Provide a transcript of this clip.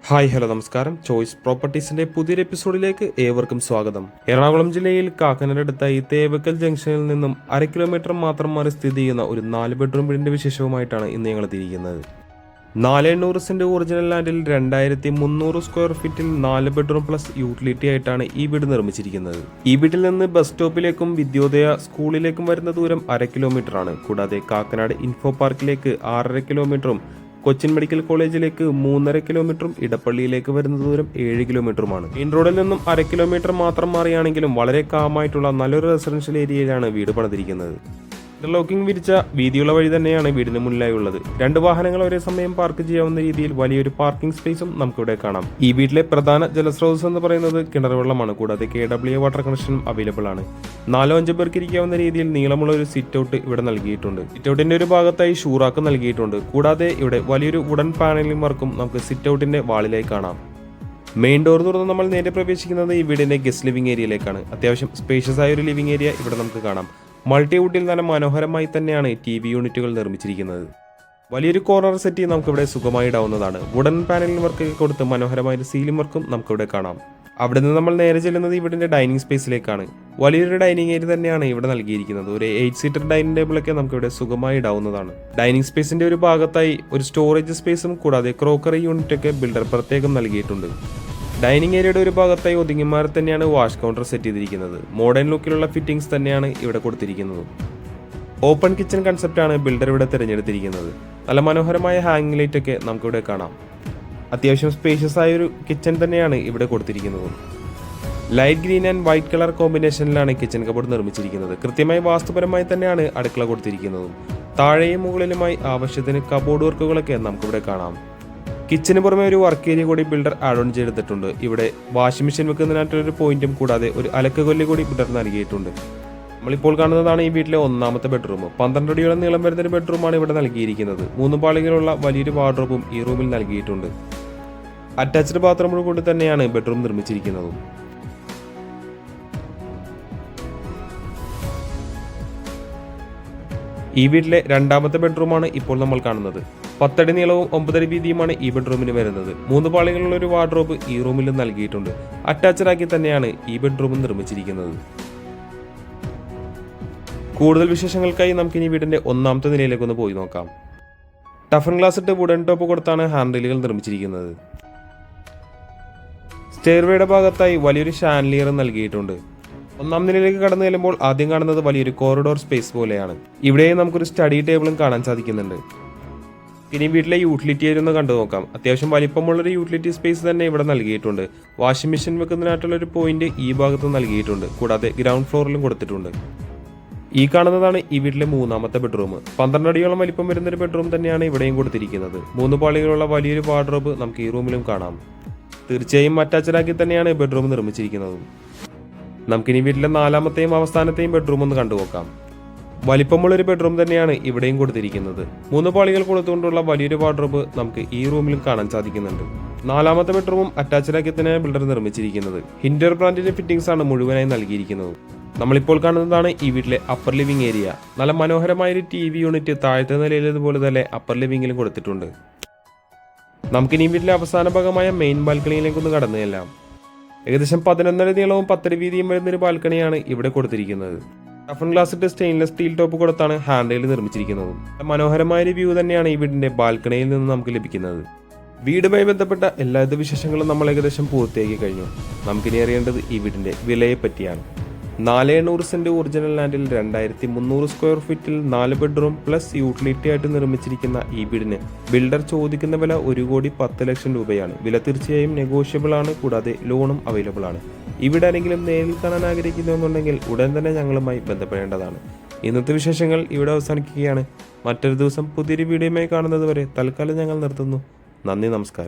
Hi hello നമസ്കാരം. Choice പ്രോപ്പർട്ടീസിന്റെ പുതിയൊരു എപ്പിസോഡിലേക്ക് ഏവർക്കും സ്വാഗതം. എറണാകുളം ജില്ലയിൽ കാക്കനാടടുത്തായി തേവക്കൽ ജംഗ്ഷനിൽ നിന്നും 1/2 കിലോമീറ്റർ മാത്രം മാറി സ്ഥിതി ചെയ്യുന്ന ഒരു 4 ബെഡ്റൂം വീടിന്റെ വിശേഷവുമായിട്ടാണ് ഇന്ന് ഞങ്ങൾ എത്തിയിരിക്കുന്നത്. 400 സെന്റ് ഒറിജിനൽ ലാൻഡിൽ 2300 സ്ക്വയർ ഫീറ്റിൽ 4 ബെഡ്റൂം പ്ലസ് യൂട്ടിലിറ്റി ആയിട്ടാണ് ഈ വീട് നിർമ്മിച്ചിരിക്കുന്നത്. ഈ വീട്ടിൽ നിന്ന് ബസ് സ്റ്റോപ്പിലേക്കും വിദ്യോദയ സ്കൂളിലേക്കും വരുന്ന ദൂരം 1/2 കിലോമീറ്റർ ആണ്. കൂടാതെ കാക്കനാട് ഇൻഫോ പാർക്കിലേക്ക് 6.5 കിലോമീറ്ററും കൊച്ചിൻ മെഡിക്കൽ കോളേജിലേക്ക് 3.5 കിലോമീറ്ററും ഇടപ്പള്ളിയിലേക്ക് വരുന്ന ദൂരം 7 കിലോമീറ്ററുമാണ്. മെയിൻ റോഡിൽ നിന്നും 1/2 കിലോമീറ്റർ മാത്രം മാറിയാണെങ്കിലും വളരെ കാമായിട്ടുള്ള നല്ലൊരു റെസിഡൻഷ്യൽ ഏരിയയിലാണ് വീട് പണിതിരിക്കുന്നത്. ഇന്റർലോക്കിംഗ് വിരിച്ച വീതിയുള്ള വഴി തന്നെയാണ് വീടിന് മുന്നിലായി ഉള്ളത്. 2 വാഹനങ്ങൾ ഒരേ സമയം പാർക്ക് ചെയ്യാവുന്ന രീതിയിൽ വലിയൊരു പാർക്കിംഗ് സ്പേസും നമുക്കിവിടെ കാണാം. ഈ വീട്ടിലെ പ്രധാന ജലസ്രോതസ് എന്ന് പറയുന്നത് കിണർ വെള്ളമാണ്. കൂടാതെ KW വാട്ടർ കണക്ഷനും അവൈലബിൾ ആണ്. 4-5 പേർക്ക് ഇരിക്കാവുന്ന രീതിയിൽ നീളമുള്ള ഒരു സിറ്റ് ഔട്ട് ഇവിടെ നൽകിയിട്ടുണ്ട്. സിറ്റ് ഔട്ടിന്റെ ഒരു ഭാഗത്തായി ഷൂറാക്ക് നൽകിയിട്ടുണ്ട്. കൂടാതെ ഇവിടെ വലിയൊരു വുഡൻ പാനലിംഗ് വർക്കും നമുക്ക് സിറ്റ് ഔട്ടിന്റെ വാളിലായി കാണാം. മെയിൻ ഡോർ തുറന്ന് നമ്മൾ നേരെ പ്രവേശിക്കുന്നത് ഈ വീടിന്റെ ഗസ്റ്റ് ലിവിംഗ് ഏരിയയിലേക്കാണ്. അത്യാവശ്യം സ്പേഷ്യസ് ആയ ഒരു ലിവിംഗ് ഏരിയ ഇവിടെ നമുക്ക് കാണാം. മൾട്ടിവുഡിൽ നല്ല മനോഹരമായി തന്നെയാണ് TV യൂണിറ്റുകൾ നിർമ്മിച്ചിരിക്കുന്നത്. വലിയൊരു കോർണർ സെറ്റ് നമുക്കിവിടെ സുഖമായി ഇടാവുന്നതാണ്. വുഡൻ പാനലിംഗ് വർക്ക് കൊടുത്ത് മനോഹരമായ ഒരു സീലിംഗ് വർക്കും നമുക്കിവിടെ കാണാം. അവിടെ നിന്ന് നമ്മൾ നേരെ ചെല്ലുന്നത് ഇവിടുത്തെ ഡൈനിങ് സ്പേസിലേക്കാണ്. വലിയൊരു ഡൈനിങ് ഏരിയ തന്നെയാണ് ഇവിടെ നൽകിയിരിക്കുന്നത്. ഒരു 8 സീറ്റർ ഡൈനിങ് ടേബിളൊക്കെ നമുക്കിവിടെ സുഖമായി ഇടാവുന്നതാണ്. ഡൈനിങ് സ്പേസിന്റെ ഒരു ഭാഗത്തായി ഒരു സ്റ്റോറേജ് സ്പേസും കൂടാതെ ക്രോക്കറി യൂണിറ്റൊക്കെ ബിൽഡർ പ്രത്യേകം നൽകിയിട്ടുണ്ട്. ഡൈനിങ് ഏരിയയുടെ ഒരു ഭാഗത്തായി ഒതുങ്ങിമാറി തന്നെയാണ് വാഷ് കൗണ്ടർ സെറ്റ് ചെയ്തിരിക്കുന്നത്. മോഡേൺ ലുക്കിലുള്ള ഫിറ്റിംഗ്സ് തന്നെയാണ് ഇവിടെ കൊടുത്തിരിക്കുന്നത്. ഓപ്പൺ കിച്ചൺ കൺസെപ്റ്റാണ് ബിൽഡർ ഇവിടെ തിരഞ്ഞെടുത്തിരിക്കുന്നത്. നല്ല മനോഹരമായ ഹാങ്ങിങ് ലൈറ്റ് ഒക്കെ നമുക്കിവിടെ കാണാം. അത്യാവശ്യം സ്പേഷ്യസ് ആയ ഒരു കിച്ചൺ തന്നെയാണ് ഇവിടെ കൊടുത്തിരിക്കുന്നത്. Light green and white colour കോമ്പിനേഷനിലാണ് കിച്ചൺ കബോർഡ് നിർമ്മിച്ചിരിക്കുന്നത്. കൃത്യമായി വാസ്തുപരമായി തന്നെയാണ് അടുക്കള കൊടുത്തിരിക്കുന്നതും. താഴെയും മുകളിലുമായി ആവശ്യത്തിന് കബോർഡ് വർക്കുകളൊക്കെ നമുക്കിവിടെ കാണാം. കിച്ചന് പുറമെ ഒരു വർക്ക് ഏരിയ കൂടി ബിൽഡർ ആഡ് ഓൺ ചെയ്തിട്ടുണ്ട്. ഇവിടെ വാഷിംഗ് മെഷീൻ വെക്കുന്നതിനായിട്ടൊരു പോയിന്റും കൂടാതെ ഒരു അലക്കുകൊല്ലി കൂടി ബിൽഡർ നൽകിയിട്ടുണ്ട്. നമ്മളിപ്പോൾ കാണുന്നതാണ് ഈ വീട്ടിലെ 1ാമത്തെ ബെഡ്റൂം. 12 അടിയോളം നീളം വരുന്നൊരു ബെഡ്റൂമാണ് ഇവിടെ നൽകിയിരിക്കുന്നത്. 3 പാളികളുള്ള വലിയൊരു വാർഡ്രോബും ഈ റൂമിൽ നൽകിയിട്ടുണ്ട്. അറ്റാച്ച്ഡ് ബാത്റൂമോട് കൂടി തന്നെയാണ് ബെഡ്റൂം നിർമ്മിച്ചിരിക്കുന്നത്. ഈ വീട്ടിലെ 2ാമത്തെ ബെഡ്റൂമാണ് ഇപ്പോൾ നമ്മൾ കാണുന്നത്. 10 അടി നീളവും 9 അടി വീതിയുമാണ് ഈ ബെഡ്റൂമിന് വരുന്നത്. 3 പാളികളുള്ള ഒരു വാർഡ്രോബ് ഈ റൂമിൽ നൽകിയിട്ടുണ്ട്. അറ്റാച്ച്ഡ് ആക്കി തന്നെയാണ് ഈ ബെഡ്റൂം നിർമ്മിച്ചിരിക്കുന്നത്. കൂടുതൽ വിശേഷങ്ങൾക്കായി നമുക്ക് ഇനി വീടിന്റെ 1ാമത്തെ നിലയിലേക്ക് ഒന്ന് പോയി നോക്കാം. ടഫൻ ഗ്ലാസ് ഇട്ട് വുഡൻ ടോപ്പ് കൊടുത്താണ് ഹാൻഡ് റെയിലുകൾ നിർമ്മിച്ചിരിക്കുന്നത്. സ്റ്റെയർവേയുടെ ഭാഗത്തായി വലിയൊരു ഷാൻലിയർ നൽകിയിട്ടുണ്ട്. 1ാം നിലയിലേക്ക് കടന്നു ചെല്ലുമ്പോൾ ആദ്യം കാണുന്നത് വലിയൊരു കോറിഡോർ സ്പേസ് പോലെയാണ്. ഇവിടെ നമുക്കൊരു സ്റ്റഡി ടേബിളും കാണാൻ സാധിക്കുന്നുണ്ട്. ഇനി വീട്ടിലെ യൂട്ടിലിറ്റി ഏരിയ ഒന്ന് കണ്ടു നോക്കാം. അത്യാവശ്യം വലിപ്പമുള്ളൊരു യൂട്ടിലിറ്റി സ്പേസ് തന്നെ ഇവിടെ നൽകിയിട്ടുണ്ട്. വാഷിംഗ് മെഷീൻ വെക്കുന്നതിനായിട്ടുള്ളൊരു പോയിന്റ് ഈ ഭാഗത്ത് നൽകിയിട്ടുണ്ട്. കൂടാതെ ഗ്രൗണ്ട് ഫ്ലോറിലും കൊടുത്തിട്ടുണ്ട്. ഈ കാണുന്നതാണ് ഈ വീട്ടിലെ 3ാമത്തെ ബെഡ്റൂം. 12 അടിയോളം വലിപ്പം വരുന്നൊരു ബെഡ്റൂം തന്നെയാണ് ഇവിടെയും കൊടുത്തിരിക്കുന്നത്. 3 പാളികളുള്ള വലിയൊരു വാർഡ്രോബ് നമുക്ക് ഈ റൂമിലും കാണാം. തീർച്ചയായും അറ്റാച്ച്ഡ് ആക്കി തന്നെയാണ് ബെഡ്റൂം നിർമ്മിച്ചിരിക്കുന്നത്. നമുക്കിനി വീട്ടിലെ 4ാമത്തെയും അവസാനത്തെയും ബെഡ്റൂം ഒന്ന് കണ്ടുനോക്കാം. വലിപ്പമുള്ളൊരു ബെഡ്റൂം തന്നെയാണ് ഇവിടെയും കൊടുത്തിരിക്കുന്നത്. 3 പാളികൾ കൊടുത്തുകൊണ്ടുള്ള വലിയൊരു വാർഡ്രോബ് നമുക്ക് ഈ റൂമിലും കാണാൻ സാധിക്കുന്നുണ്ട്. 4ാമത്തെ ബെഡ്റൂമും അറ്റാച്ച്ഡ് ആക്കി തന്നെയാണ് ബിൽഡർ നിർമ്മിച്ചിരിക്കുന്നത്. ഹിൻഡർ ബ്രാൻഡിന്റെ ഫിറ്റിംഗ്സ് ആണ് മുഴുവനായി നൽകിയിരിക്കുന്നത്. നമ്മളിപ്പോൾ കാണുന്നതാണ് ഈ വീട്ടിലെ അപ്പർ ലിവിംഗ് ഏരിയ. നല്ല മനോഹരമായ ഒരു TV യൂണിറ്റ് താഴത്തെ നിലയിലേതുപോലെ തന്നെ അപ്പർ ലിവിംഗിലും കൊടുത്തിട്ടുണ്ട്. നമുക്കിനി ഈ വീട്ടിലെ അവസാന ഭാഗമായ മെയിൻ ബാൽക്കണിയിലേക്കൊന്ന് കടന്നു ചെല്ലാം. ഏകദേശം 11 അടി നീളവും 10 അടി വീതിയും വരുന്നൊരു ബാൽക്കണിയാണ് ഇവിടെ കൊടുത്തിരിക്കുന്നത്. ടഫൻ ഗ്ലാസ് ഇട്ട് സ്റ്റെയിൻലെസ് സ്റ്റീൽ ടോപ്പ് കൊടുത്താണ് ഹാൻഡ് റെയിൽ നിർമ്മിച്ചിരിക്കുന്നത്. മനോഹരമായ ഒരു വ്യൂ തന്നെയാണ് ഈ വീടിന്റെ ബാൽക്കണിയിൽ നിന്ന് നമുക്ക് ലഭിക്കുന്നത്. വീടുമായി ബന്ധപ്പെട്ട എല്ലാവിധ വിശേഷങ്ങളും നമ്മൾ ഏകദേശം പൂർത്തിയാക്കി കഴിഞ്ഞു. നമുക്കിനി അറിയേണ്ടത് ഈ വീടിന്റെ വിലയെ പറ്റിയാണ്. 400 സെന്റ് ഒറിജിനൽ ലാൻഡിൽ 2300 സ്ക്വയർ ഫീറ്റിൽ 4 ബെഡ്റൂം പ്ലസ് യൂട്ടിലിറ്റി ആയിട്ട് നിർമ്മിച്ചിരിക്കുന്ന ഈ വീടിന് ബിൽഡർ ചോദിക്കുന്ന വില 1,10,00,000 രൂപയാണ്. വില തീർച്ചയായും നെഗോഷ്യബിൾ ആണ്. കൂടാതെ ലോണും അവൈലബിൾ ആണ്. ഇവിടെ ആരെങ്കിലും നേരിൽ കാണാൻ ആഗ്രഹിക്കുന്നുണ്ടെങ്കിൽ ഉടൻ തന്നെ ഞങ്ങളുമായി ബന്ധപ്പെടേണ്ടതാണ്. ഇന്നത്തെ വിശേഷങ്ങൾ ഇവിടെ അവസാനിക്കുകയാണ്. മറ്റൊരു ദിവസം പുതിയൊരു വീഡിയോയുമായി കാണുന്നത് വരെ തൽക്കാലം ഞങ്ങൾ നിർത്തുന്നു. നന്ദി, നമസ്കാരം.